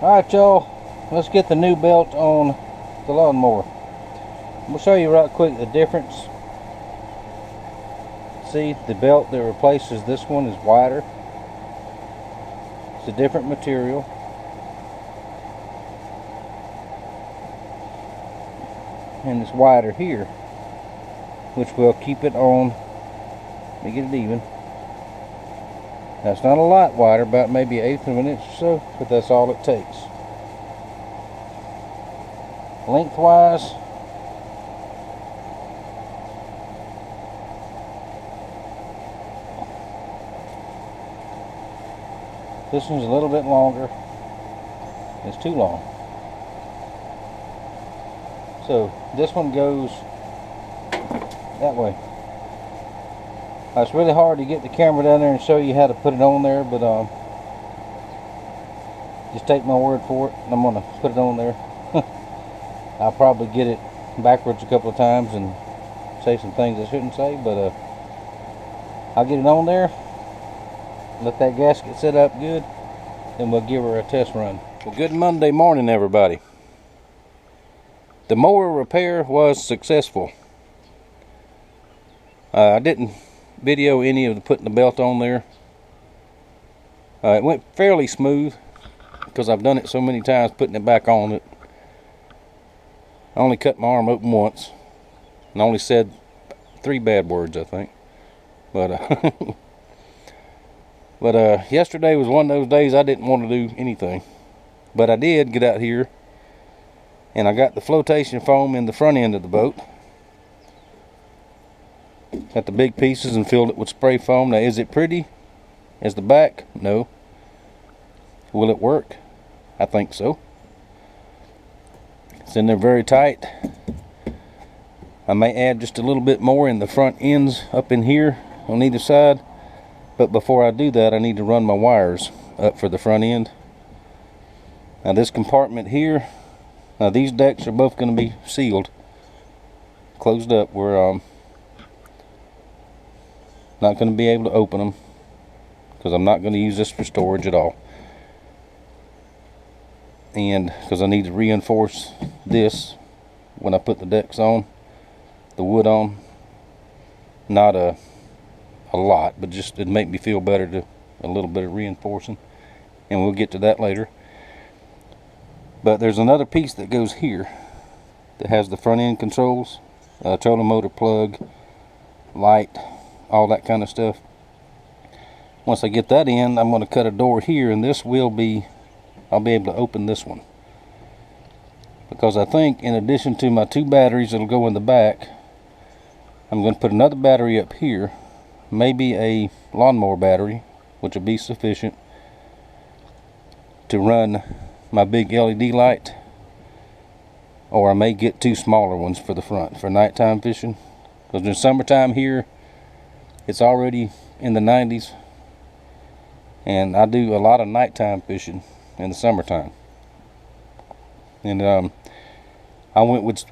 Alright y'all, let's get the new belt on the lawnmower. We'll show you right quick the difference. See, the belt that replaces this one is wider. It's a different material. And it's wider here, which will keep it on. Let me get it even. That's not a lot wider, about maybe 1/8 of an inch or so, but that's all it takes. Lengthwise, this one's a little bit longer. It's too long. So this one goes that way. It's really hard to get the camera down there and show you how to put it on there, but just take my word for it. I'm gonna put it on there. I'll probably get it backwards a couple of times and say some things I shouldn't say, but I'll get it on there, let that gasket set up good, and we'll give her a test run. Well, good Monday morning, everybody. The mower repair was successful. I didn't video any of the putting the belt on there. It went fairly smooth because I've done it so many times putting it back on it. I only cut my arm open once and only said 3 bad words, I think. But yesterday was one of those days I didn't want to do anything, but I did get out here and I got the flotation foam in the front end of the boat. Got the big pieces and filled it with spray foam. Now, is it pretty as the back? No. Will it work? I think so. It's in there very tight. I may add just a little bit more in the front ends up in here on either side, but before I do that I need to run my wires up for the front end. Now this compartment here, now these decks are both going to be sealed, closed up. We're not going to be able to open them because I'm not going to use this for storage at all, and because I need to reinforce this when I put the decks on, the wood on. Not a lot, but just it'd make me feel better to a little bit of reinforcing, and we'll get to that later. But there's another piece that goes here that has the front end controls, trolling motor plug, light, all that kind of stuff. Once I get that in, I'm going to cut a door here, and this will be, I'll be able to open this one, because I think in addition to my 2 batteries that'll go in the back, I'm going to put another battery up here, maybe a lawnmower battery, which will be sufficient to run my big LED light, or I may get 2 smaller ones for the front for nighttime fishing, because in summertime here it's already in the 90s, and I do a lot of nighttime fishing in the summertime. And I went with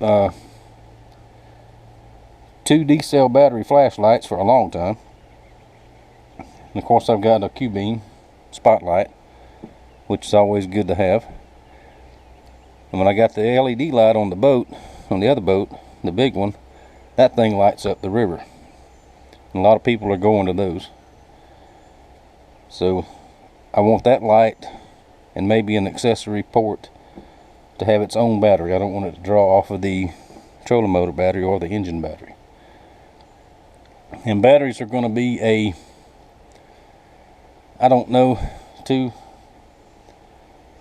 2 D-cell battery flashlights for a long time, and of course I've got a Q-beam spotlight, which is always good to have. And when I got the LED light on the boat, on the other boat, the big one, that thing lights up the river. A lot of people are going to those, so I want that light and maybe an accessory port to have its own battery. I don't want it to draw off of the trolling motor battery or the engine battery. And batteries are going to be I don't know,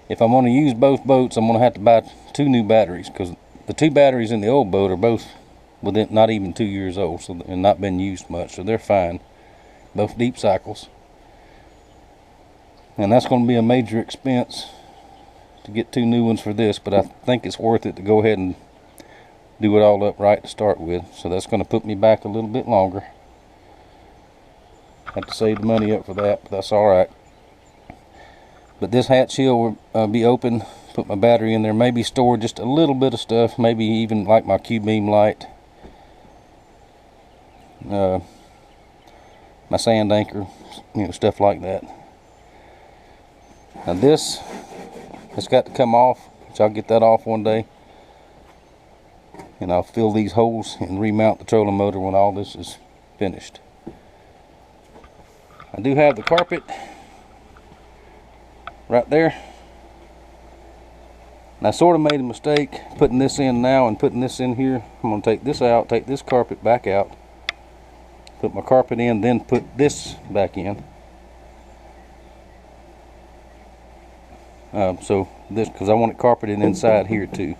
if I'm going to use both boats, I'm going to have to buy 2 new batteries, because the 2 batteries in the old boat are both within not even 2 years old, so, and not been used much, so they're fine. Both deep cycles, and that's going to be a major expense to get 2 new ones for this, but I think it's worth it to go ahead and do it all up right to start with. So that's going to put me back a little bit longer. Have to save the money up for that, but that's all right. But this hatch here will be open. Put my battery in there, maybe store just a little bit of stuff, maybe even like my Q-beam light, my sand anchor, stuff like that. Now this it's got to come off, which I'll get that off one day. And I'll fill these holes and remount the trolling motor when all this is finished. I do have the carpet right there. And I sort of made a mistake putting this in now and putting this in here. I'm going to take this out, take this carpet back out, put my carpet in, then put this back in. So this, because I want it carpeted inside here too,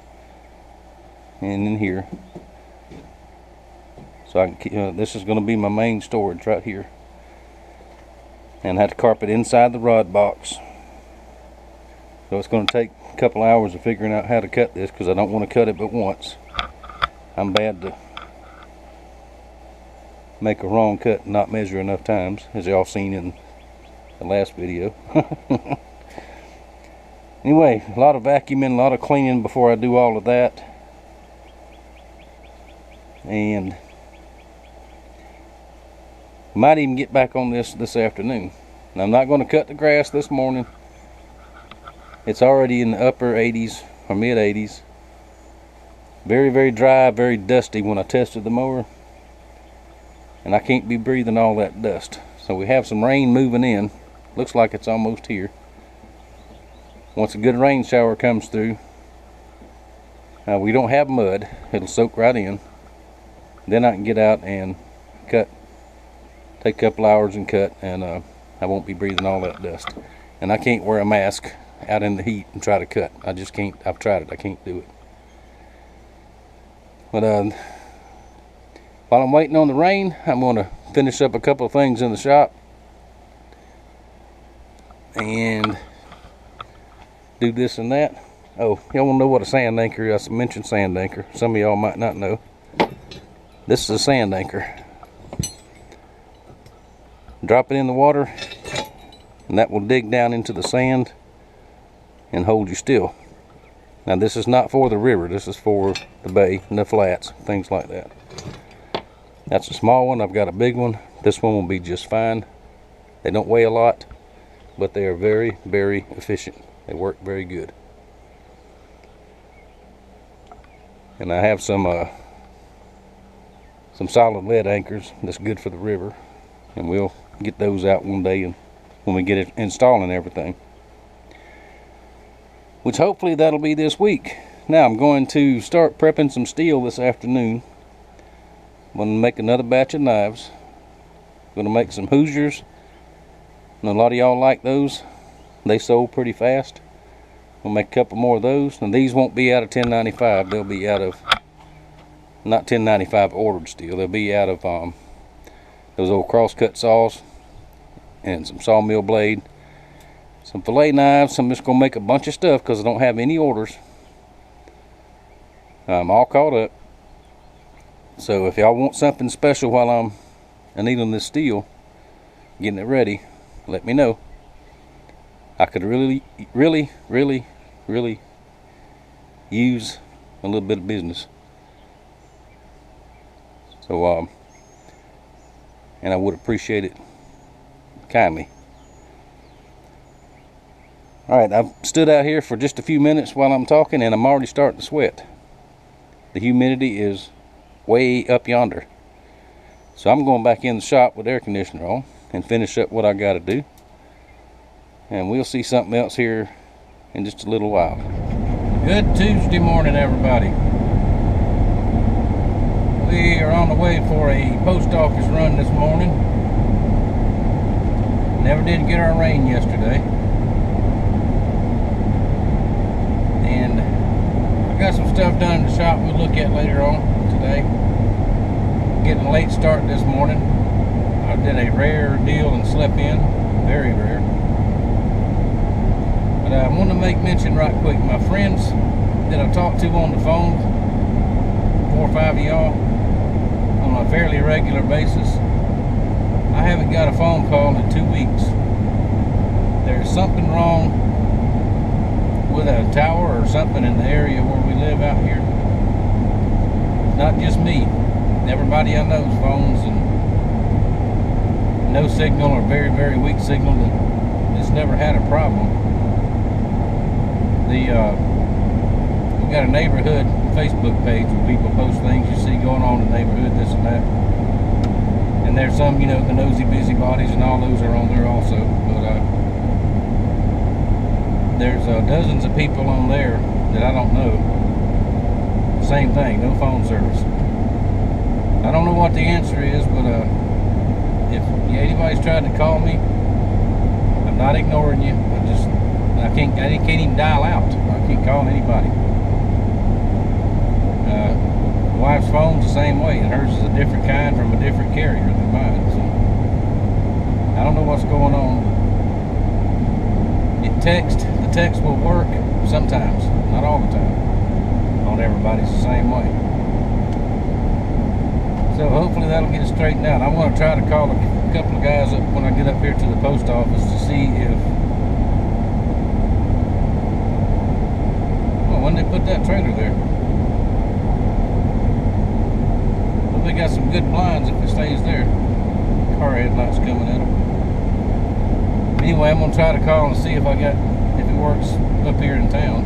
and in here. So I can, this is going to be my main storage right here. And I have to carpet inside the rod box. So it's going to take a couple hours of figuring out how to cut this, because I don't want to cut it but once. I'm bad to make a wrong cut and not measure enough times, as y'all seen in the last video. Anyway, a lot of vacuuming, a lot of cleaning before I do all of that. And might even get back on this afternoon. Now, I'm not going to cut the grass this morning. It's already in the upper 80s or mid 80s. Very, very dry, very dusty when I tested the mower. And I can't be breathing all that dust. So we have some rain moving in. Looks like it's almost here. Once a good rain shower comes through, we don't have mud. It'll soak right in. Then I can get out and cut. Take a couple hours and cut, and I won't be breathing all that dust. And I can't wear a mask out in the heat and try to cut. I just can't. I've tried it. I can't do it. But while I'm waiting on the rain, I'm going to finish up a couple of things in the shop and do this and that. Oh, y'all want to know what a sand anchor is? I mentioned sand anchor. Some of y'all might not know. This is a sand anchor. Drop it in the water, and that will dig down into the sand and hold you still. Now, this is not for the river. This is for the bay and the flats, things like that. That's a small one. I've got a big one. This one will be just fine. They don't weigh a lot, but they are very, very efficient. They work very good. And I have some solid lead anchors that's good for the river, and we'll get those out one day and when we get it installed and everything, which hopefully that'll be this week. Now I'm going to start prepping some steel this afternoon. I'm going to make another batch of knives. I'm going to make some Hoosiers, and a lot of y'all like those. They sold pretty fast. We'll make a couple more of those, and these won't be out of 1095. They'll be out of, not 1095 ordered steel. They'll be out of those old crosscut saws, and some sawmill blade, some fillet knives. I'm just gonna make a bunch of stuff because I don't have any orders. I'm all caught up. So if y'all want something special while I'm needling this steel, getting it ready, let me know. I could really use a little bit of business. So and I would appreciate it kindly. Alright, I've stood out here for just a few minutes while I'm talking, and I'm already starting to sweat. The humidity is way up yonder. So I'm going back in the shop with air conditioner on and finish up what I got to do. And we'll see something else here in just a little while. Good Tuesday morning, everybody. We are on the way for a post office run this morning. Never did get our rain yesterday. And I got some stuff done in the shop we'll look at later on today. Getting a late start this morning. I did a rare deal and slept in. Very rare. But I want to make mention right quick. My friends that I talk to on the phone, 4 or 5 of y'all, on a fairly regular basis, I haven't got a phone call in 2 weeks. There's something wrong with a tower or something in the area where we live out here. Not just me. Everybody I know's phones and no signal or very, very weak signal. It's never had a problem. we got a neighborhood Facebook page where people post things you see going on in the neighborhood, this and that. And there's some, you know, the nosy busybodies, and all those are on there also. But there's dozens of people on there that I don't know. Same thing, no phone service. I don't know what the answer is, but if anybody's trying to call me, I'm not ignoring you. I can't even dial out. I can't call anybody. My wife's phone's the same way, and hers is a different kind from a different carrier than mine. So I don't know what's going on. The text will work sometimes, not all the time. On everybody's the same way. So hopefully that'll get it straightened out. I'm going to try to call a couple of guys up when I get up here to the post office to see if, well, when they put that trailer there. But they got some good blinds if it stays there. Car headlights coming at them. Anyway, I'm going to try to call and see if it works up here in town.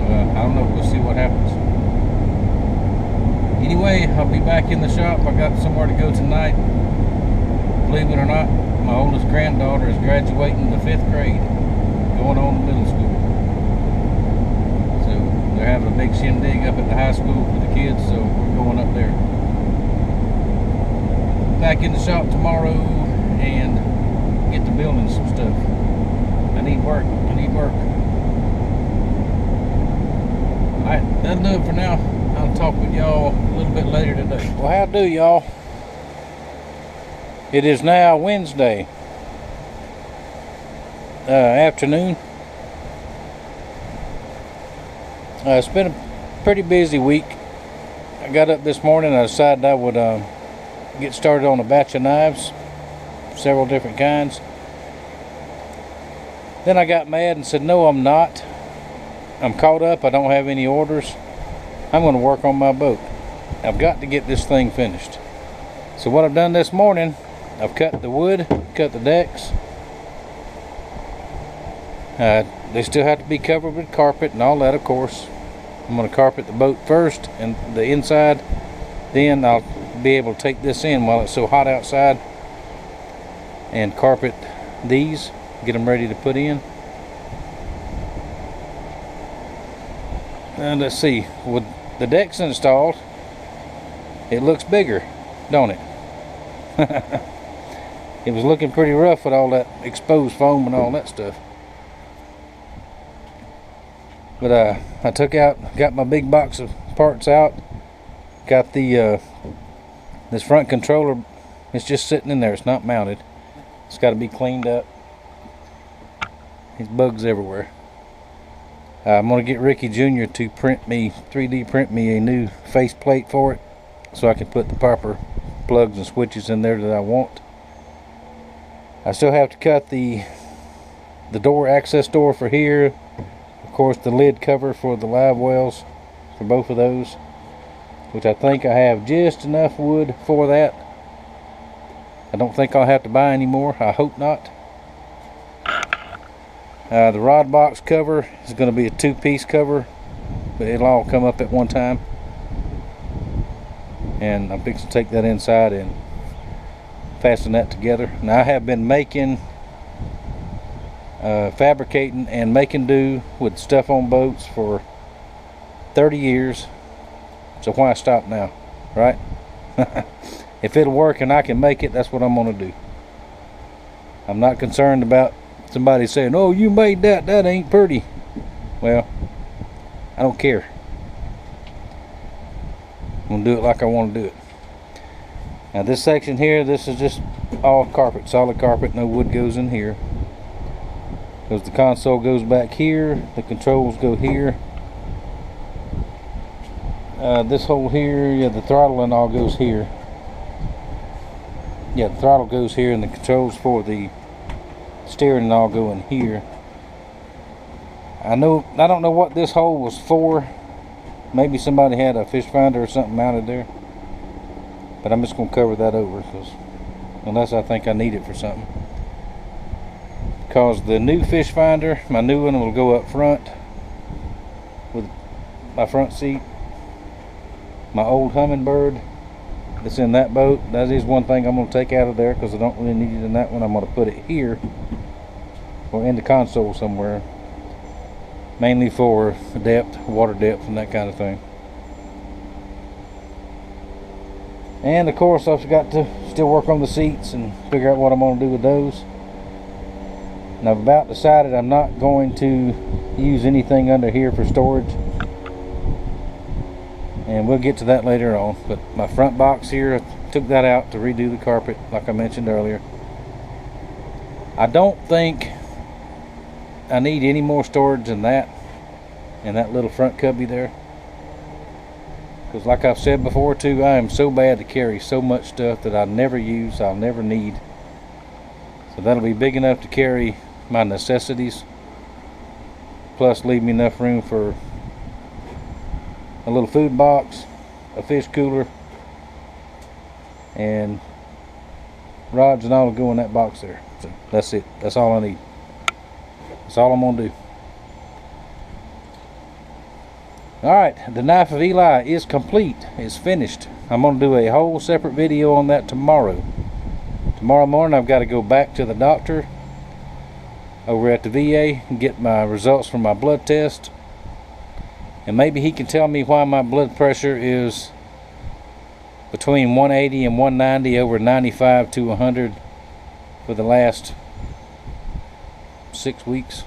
I don't know, we'll see what happens. Anyway, I'll be back in the shop. I got somewhere to go tonight. Believe it or not, my oldest granddaughter is graduating the 5th grade, going on to middle school. So they're having a big shindig up at the high school for the kids, so we're going up there. Back in the shop tomorrow and get to building some stuff. I need work. Alright, that'll do it for now. I'll talk with y'all a little bit later today. Well, how do y'all? It is now Wednesday afternoon. It's been a pretty busy week. I got up this morning and I decided I would get started on a batch of knives, several different kinds. Then I got mad and said, no, I'm not. I'm caught up. I don't have any orders. I'm going to work on my boat. I've got to get this thing finished. So what I've done this morning, I've cut the wood, cut the decks. They still have to be covered with carpet and all that, of course. I'm going to carpet the boat first and the inside. Then I'll be able to take this in while it's so hot outside and carpet these, get them ready to put in. And let's see, with the decks installed, it looks bigger, don't it? It was looking pretty rough with all that exposed foam and all that stuff. But I got my big box of parts out, got the this front controller. It's just sitting in there, it's not mounted. It's got to be cleaned up. There's bugs everywhere. I'm going to get Ricky Jr. to 3D print me a new face plate for it, so I can put the proper plugs and switches in there that I want. I still have to cut the door, access door for here. Of course, the lid cover for the live wells for both of those, which I think I have just enough wood for that. I don't think I'll have to buy any more. I hope not. The rod box cover is going to be a 2-piece cover, but it'll all come up at one time. And I'm fixing to take that inside and fasten that together. Now I have been making, fabricating and making do with stuff on boats for 30 years. So why stop now, right? If it'll work and I can make it, that's what I'm going to do. I'm not concerned about somebody saying, oh, you made that ain't pretty. Well, I don't care. I'm going to do it like I want to do it. Now this section here, this is just all carpet, solid carpet, no wood goes in here. Because the console goes back here, the controls go here. This hole here, yeah, the throttle and all goes here. Yeah, the throttle goes here, and the controls for the steering and all go in here. I don't know what this hole was for. Maybe somebody had a fish finder or something mounted there, but I'm just going to cover that over, because unless I think I need it for something. because the new fish finder, my new one, will go up front with my front seat. My old Humminbird that's in that boat, that is one thing I'm going to take out of there because I don't really need it in that one. I'm going to put it here or in the console somewhere, mainly for depth, water depth, and that kind of thing. And of course I've got to still work on the seats and figure out what I'm going to do with those. And I've about decided I'm not going to use anything under here for storage, and we'll get to that later on. But my front box here, I took that out to redo the carpet like I mentioned earlier. I don't think I need any more storage than that and that little front cubby there, because like I've said before too, I am so bad to carry so much stuff that I never use, I'll never need. So that'll be big enough to carry my necessities, plus leave me enough room for a little food box, a fish cooler, and rods and all will go in that box there. So that's it. That's all I need. That's all I'm gonna do. Alright, the Knife of Eli is complete. It's finished. I'm gonna do a whole separate video on that tomorrow. Tomorrow morning I've got to go back to the doctor over at the VA and get my results from my blood test, and maybe he can tell me why my blood pressure is between 180 and 190 over 95 to 100 for the last 6 weeks.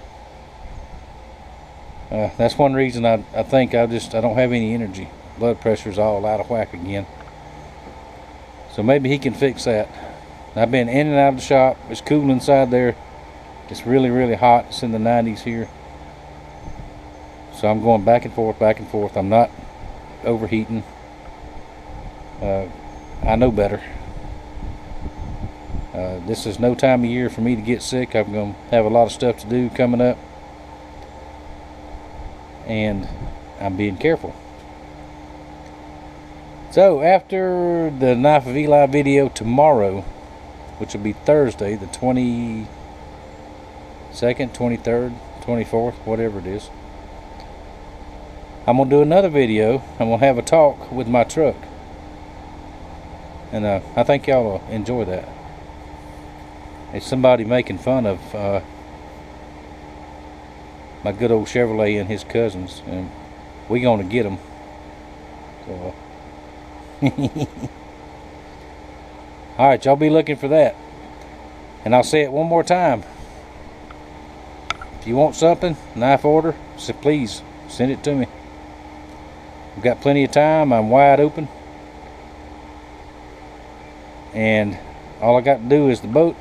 That's one reason I think I don't have any energy. Blood pressure's all out of whack again. So maybe he can fix that. I've been in and out of the shop. It's cool inside there. It's really, really hot. It's in the 90s here. So I'm going back and forth, back and forth. I'm not overheating. I know better. This is no time of year for me to get sick. I'm going to have a lot of stuff to do coming up, and I'm being careful. So after the Knife of Eli video tomorrow, which will be Thursday, the 22nd, 23rd, 24th, whatever it is, I'm going to do another video. I'm going to have a talk with my truck, and I think y'all will enjoy that. It's somebody making fun of my good old Chevrolet and his cousins, and we're going to get them. So, alright, y'all be looking for that. And I'll say it one more time. If you want something, knife order, so please send it to me. I've got plenty of time. I'm wide open. And all I got to do is the boat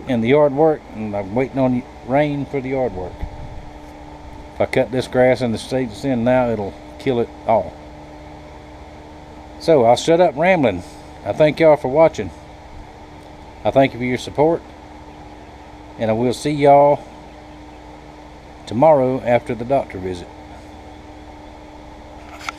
and the yard work, and I'm waiting on rain for the yard work. If I cut this grass in the state it's in now, it'll kill it all. So I'll shut up rambling. I thank y'all for watching. I thank you for your support, and I will see y'all tomorrow after the doctor visit.